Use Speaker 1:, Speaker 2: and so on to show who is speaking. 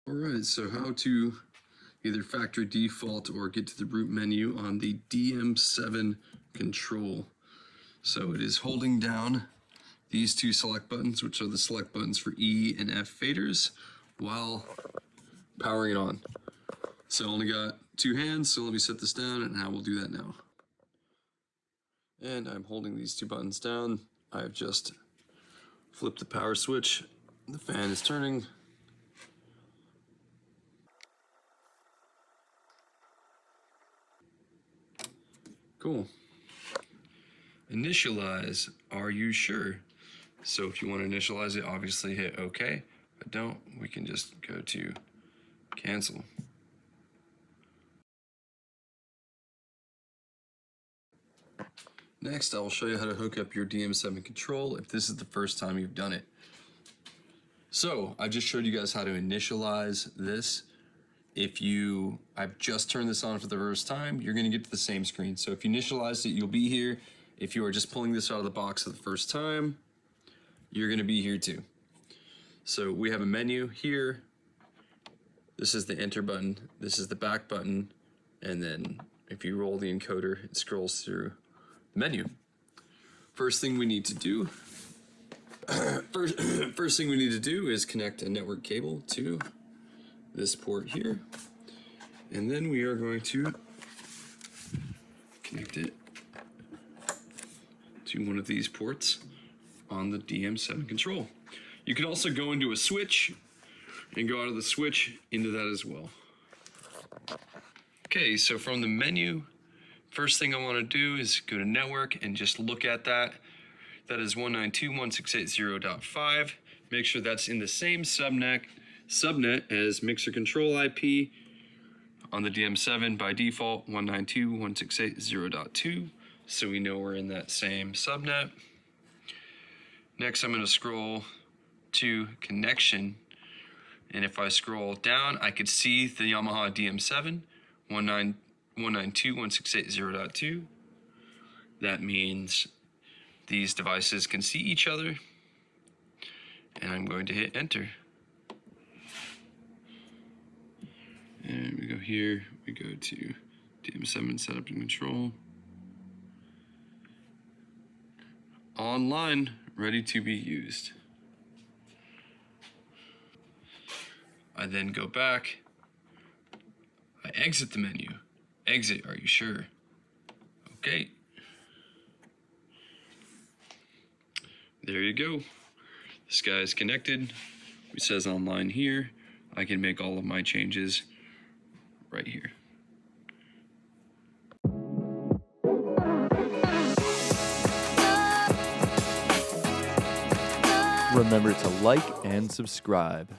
Speaker 1: Alright, so how to either factory default or get to the root menu on the DM7 control. So it is holding down these two select buttons, which are the select buttons for E and F faders, while powering it on. So I only got two hands, so let me set this down and I will do that now. And I'm holding these two buttons down. I've just flipped the power switch. The fan is turning. Cool. Initialize, are you sure? So if you want to initialize it, obviously hit OK. But don't, we can just go to cancel. Next, I will show you how to hook up your DM7 control if this is the first time you've done it. So I just showed you guys how to initialize this. I've just turned this on for the first time, you're gonna get to the same screen. So if you initialized it, you'll be here. If you are just pulling this out of the box for the first time, you're gonna be here too. So we have a menu here. This is the enter button, this is the back button, and then if you roll the encoder, it scrolls through the menu. First thing we need to do is connect a network cable to this port here, and then we are going to connect it to one of these ports on the DM7 control. You can also go into a switch and go out of the switch into that as well. Okay, so from the menu, first thing I want to do is go to network and just look at that. That is 192.168.0.5. Make sure that's in the same subnet as mixer control IP on the DM7 by default, 192.168.0.2. So we know we're in that same subnet. Next, I'm going to scroll to connection. And if I scroll down, I could see the Yamaha DM7, 192.168.0.2. That means these devices can see each other. And I'm going to hit enter. And we go here, we go to DM7 setup and control. Online, ready to be used. I then go back, I exit the menu. Exit, are you sure? Okay. There you go. This guy is connected. It says online here. I can make all of my changes right here.
Speaker 2: Remember to like and subscribe.